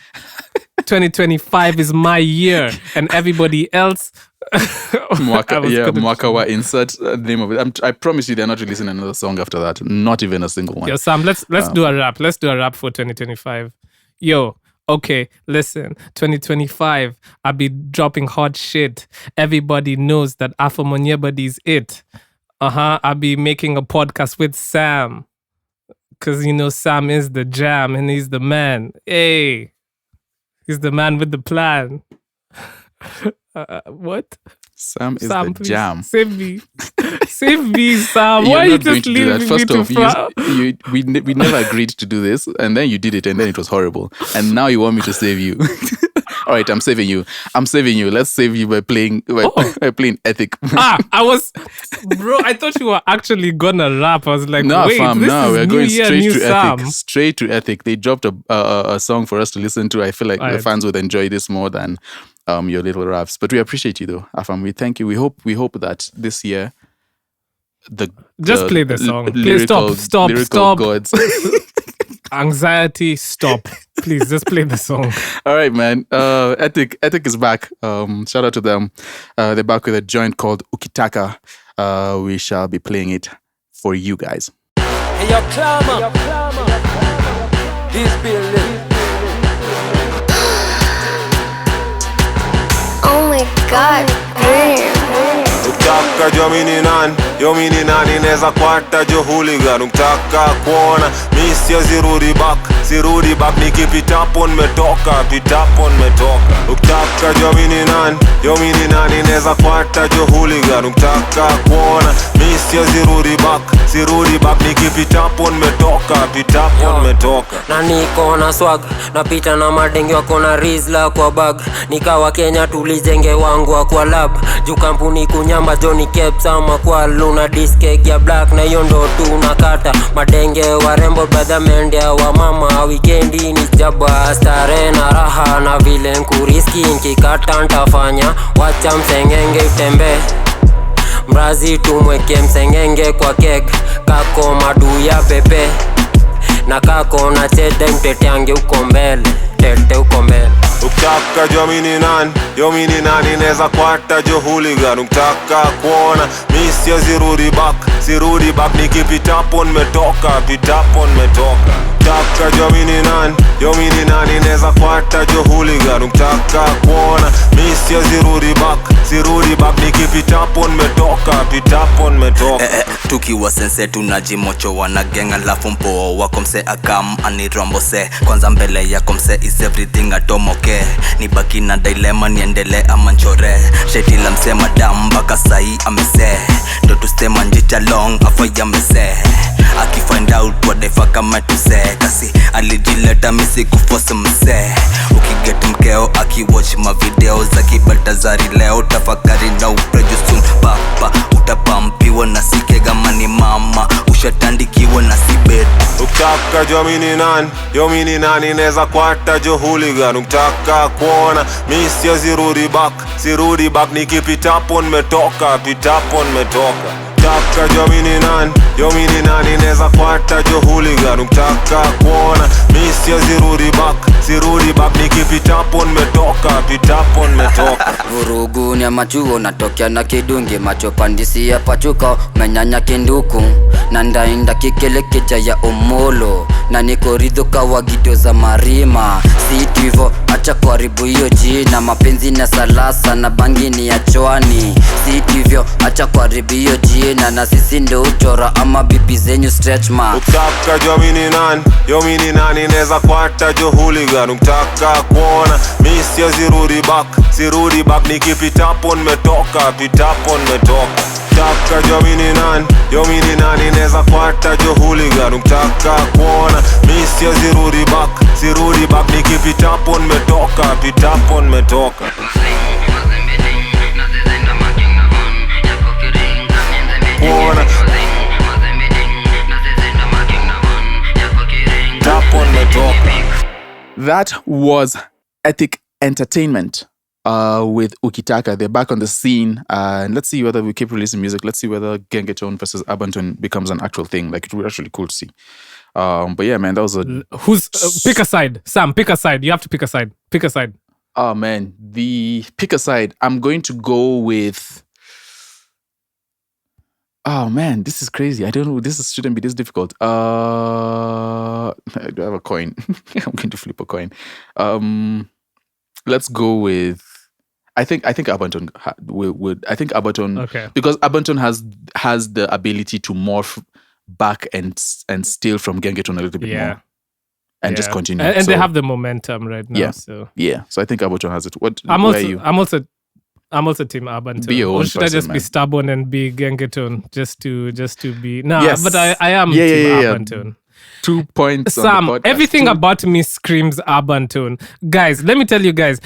B: 2025 is my year, and everybody else.
A: Mwakawa, insert the name of it. I promise you, they're not releasing another song after that. Not even a single one.
B: Yo, Sam, let's do a rap. Let's do a rap for 2025. Yo. Okay, listen, 2025, I'll be dropping hot shit. Everybody knows that Afamonyebody's it. I'll be making a podcast with Sam. Because, Sam is the jam and he's the man. Hey, he's the man with the plan. What?
A: Sam is the
B: please,
A: jam.
B: Save me. Save me, Sam. Why are you just leaving me
A: First
B: to
A: off, we never agreed to do this, and then you did it, and then it was horrible. And now you want me to save you. All right, I'm saving you. Let's save you by playing Ethic.
B: Bro, I thought you were actually gonna rap. I was like,
A: no,
B: wait,
A: fam,
B: this
A: no,
B: is
A: we're
B: new
A: going
B: year,
A: straight
B: new
A: to
B: Sam.
A: Ethic. Straight to Ethic. They dropped a song for us to listen to. I feel like the fans would enjoy this more than your little raps. But we appreciate you though, Afam. We thank you. We hope that this year
B: play the song. Please stop.
A: Gods.
B: Anxiety, stop. please just play the song.
A: All right, man. Ethic is back. Shout out to them. They're back with a joint called Ukitaka. We shall be playing it for you guys.
C: Hey, yo, clamor. This building.
E: Oh my God, damn.
F: Ukitaka yo mini nani neza kwata jo hooligan. Ukitaka kuona misia zirudi back nikipitapo nimetoka. Ukitaka yo mini nani neza kwata jo hooligan. Ukitaka kuona misia zirudi back nikipitapo nimetoka.
C: Na niko na swag, napita na madenge wako na rizla kwa bag. Nikawa Kenya tulijenge wangu wa kwa lab. Juu kampuni kunyamba Johnny Caps ama kwa Luna Discake ya black. Na hiyo ndo tunakata madenge warembo brother mende wa mama. Weekendi ni jaba stare na raha na vile nkuriski. Nkikata ntafanya wacha msengenge utembe. Mrazi tumweke msengenge kwa kek. Kako madu ya pepe na kako na chede mteteange uko mbele. Tete uko mbele.
F: Ukitaka yo mini nani neza kwata jo hooligan. Ukitaka kuona misia zirudi back nikipitapo nimetoka. Ukitaka yo mini nani neza kwata jo hooligan. Ukitaka kuona misia zirudi back nikipitapo nimetoka.
G: Tukiwa sense tunajimocho wanagenga alafu mpoa wako mse akam anirombo se. Kwanza mbele yako mse is everything atomoke. Ni baki na dilemma niendele ama nchore. Sheti la mse madam mpaka sahi amese. Ndo tustema njita long afa mese. Aki find out what the fuck am I to say. Kasi alijileta misi kuforce mse. Ukiget mkeo aki watch ma video za kibaltazari leo. Tafakari na uprejusun papa. Utapampiwa na sike gama ni mama. Ushatandikiwa na sibet.
F: Ukitaka yo mini nani neza kwata jo hooligan. Ukitaka kuona misia zirudi back nikipitapo nimetoka. Ukitaka yo mini nani neza kwata jo hooligan. Ukitaka kuona misia zirudi back nikipitapo nimetoka.
H: Vurugu ni ya machuo natokea na kidungi. Macho pandisi ya pachuka menyanya kinduku. Na ndainda kikele kecha ya omolo. Na niko ridho kawa gido za marima. Si hivo acha kuharibu hiyo jina. Mapenzi na salasa na bangi ni ya chwani. Si hivyo acha kuharibu hiyo jina. Na sisi ndo uchora ama bibi zenyu stretch mark.
F: Ukitaka yo mini nani neza kwata jo hooligan. Ukitaka kuona misia zirudi back nikipitapo nimetoka. Ukitaka yo mini nani neza kwata jo hooligan. Ukitaka kuona misia zirudi back nikipitapo nimetoka.
A: That was Ethic Entertainment with Ukitaka. They're back on the scene, and let's see whether we keep releasing music. Let's see whether Gengetone versus Arbantone becomes an actual thing. Like, it would be actually cool to see. But yeah, man, that was a...
B: Pick a side. Sam, pick a side. You have to pick a side. Pick a side.
A: Oh, man. The pick a side. I'm going to go with... Oh, man, this is crazy. I don't know. Shouldn't be this difficult. Do I have a coin? I'm going to flip a coin. Let's go with... I think Arbantone would. I think Arbantone...
B: Okay.
A: Because Arbantone has the ability to morph back and steal from Gengetone a little bit more. And just continue.
B: And they have the momentum right now.
A: Yeah.
B: So
A: I think Arbantone has it. Where are you?
B: I'm also team Arbantone.
A: Be your own
B: or should
A: person,
B: I just
A: man.
B: be stubborn and be Gengetone just to be... No,
A: Yes.
B: but I am team Arbantone.
A: 2 points on
B: Sam,
A: the podcast.
B: everything about me screams Arbantone. Guys, let me tell you guys,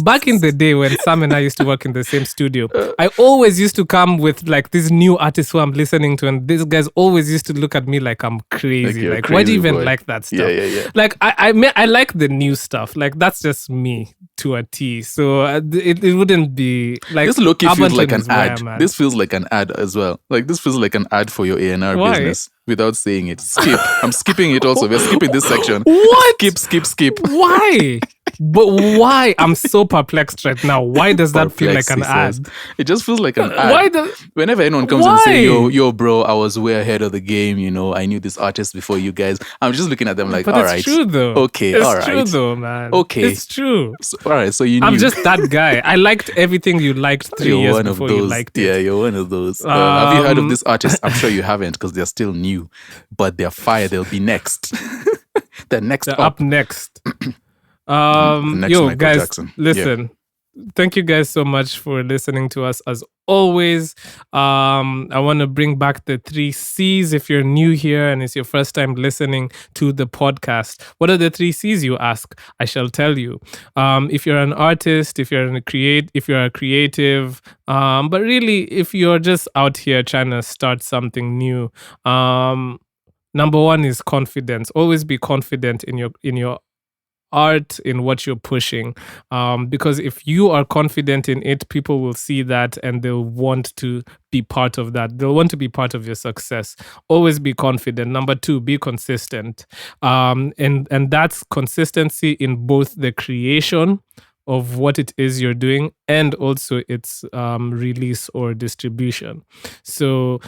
B: back in the day when Sam and I used to work in the same studio, I always used to come with like this new artist who I'm listening to, and these guys always used to look at me like I'm crazy.
A: Like,
B: Why do you
A: crazy
B: even
A: boy.
B: like that stuff?
A: Yeah.
B: Like I like the new stuff. Like that's just me to a T. So it wouldn't be like
A: This low-key feels
B: Arbantone
A: like an
B: is where
A: ad.
B: I'm at.
A: This feels like an ad as well. Like, this feels like an ad for your A&R
B: Why?
A: business. without saying it. Skip. I'm skipping it also. We're skipping this section.
B: What?
A: Skip.
B: Why? But why? I'm so perplexed right now. Why does that feel like an
A: Perplexed, he
B: ad?
A: says. It just feels like an ad.
B: Why does?
A: Whenever anyone comes and say,
B: Why?
A: yo, bro, I was way ahead of the game, I knew this artist before you guys. I'm just looking at them like,
B: But
A: all
B: it's
A: right.
B: true though.
A: Okay,
B: it's
A: all right.
B: true though, man.
A: Okay.
B: It's true.
A: So, all right, so you knew.
B: I'm just that guy. I liked everything you liked 3
A: You're
B: years
A: one of
B: before
A: those.
B: you liked it.
A: Yeah, you're one of those. Have you heard of this artist? I'm sure you haven't because they're still new, but they're fire. They'll be next. They're next
B: They're
A: up.
B: up next.
A: Next
B: Yo,
A: Michael
B: guys,
A: Jackson.
B: listen. Thank you guys so much for listening to us as always. I want to bring back the 3 C's if you're new here and it's your first time listening to the podcast. What are the 3 C's, you ask? I shall tell you. If you're an artist, if you're a creative, but really if you're just out here trying to start something new, number 1 is confidence. Always be confident in your art, in what you're pushing, because if you are confident in it, people will see that and they'll want to be part of that. They'll want to be part of your success. Always be confident. Number 2, be consistent, and that's consistency in both the creation of what it is you're doing and also its release or distribution. So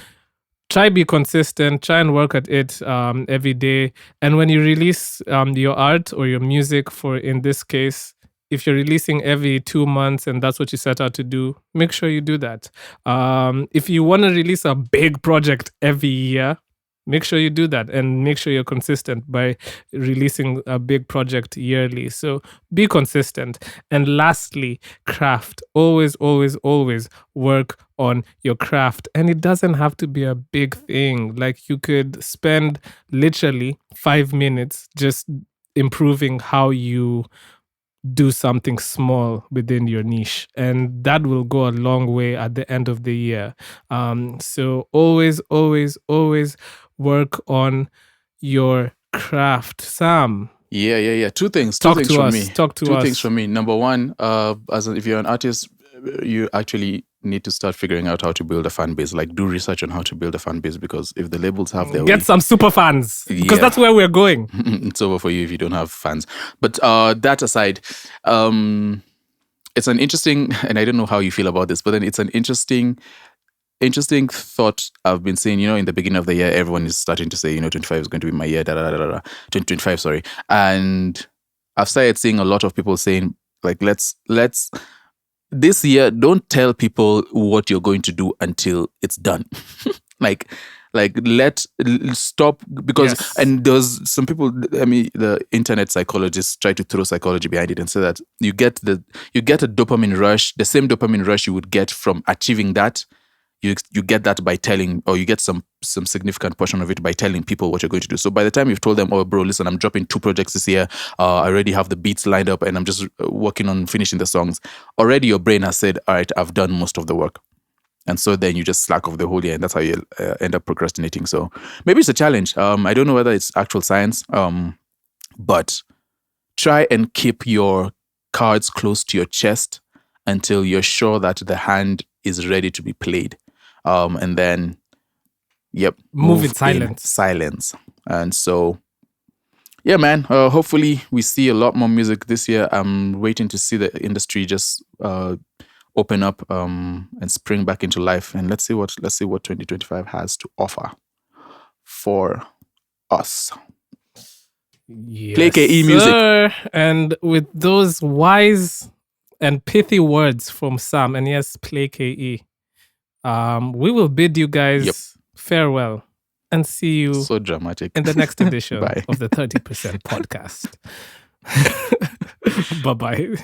B: try be consistent, try and work at it every day. And when you release your art or your music, for in this case, if you're releasing every 2 months and that's what you set out to do, make sure you do that. If you want to release a big project every year, make sure you do that and make sure you're consistent by releasing a big project yearly. So be consistent. And lastly, craft. Always, always, always work on your craft. And it doesn't have to be a big thing. Like you could spend literally 5 minutes just improving how you do something small within your niche, and that will go a long way at the end of the year. So always, always, always work on your craft. Sam.
A: Yeah. Two things
B: Talk
A: from
B: to us.
A: me.
B: Talk to
A: Two
B: us.
A: things from me. Number 1, if you're an artist, you actually need to start figuring out how to build a fan base. Like, do research on how to build a fan base, because if the labels have their
B: Get
A: way,
B: some super fans, because
A: Yeah.
B: that's where we're going.
A: it's over for you if you don't have fans. But that aside, it's an interesting, and I don't know how you feel about this, but then it's an interesting thought I've been saying. In the beginning of the year, everyone is starting to say, 25 is going to be my year, 2025, sorry. And I've started seeing a lot of people saying, like, let's this year, don't tell people what you're going to do until it's done. like stop, because
B: Yes.
A: and there's some people, the internet psychologists try to throw psychology behind it and say that you get a dopamine rush, the same dopamine rush you would get from achieving that. You get that by telling, or you get some significant portion of it by telling people what you're going to do. So by the time you've told them, oh bro, listen, I'm dropping 2 projects this year, I already have the beats lined up and I'm just working on finishing the songs, already your brain has said, all right, I've done most of the work. And so then you just slack off the whole year, and that's how you end up procrastinating. So maybe it's a challenge. I don't know whether it's actual science, but try and keep your cards close to your chest until you're sure that the hand is ready to be played. And then,
B: Move in silence.
A: Silence. And so, yeah, man, hopefully we see a lot more music this year. I'm waiting to see the industry just open up and spring back into life. And let's see what 2025 has to offer for us.
B: Yes,
A: Play KE music.
B: sir. And with those wise and pithy words from Sam, and yes, play KE, we will bid you guys farewell and see you
A: So dramatic.
B: in the next edition
A: Bye.
B: of the 30% podcast. Bye-bye.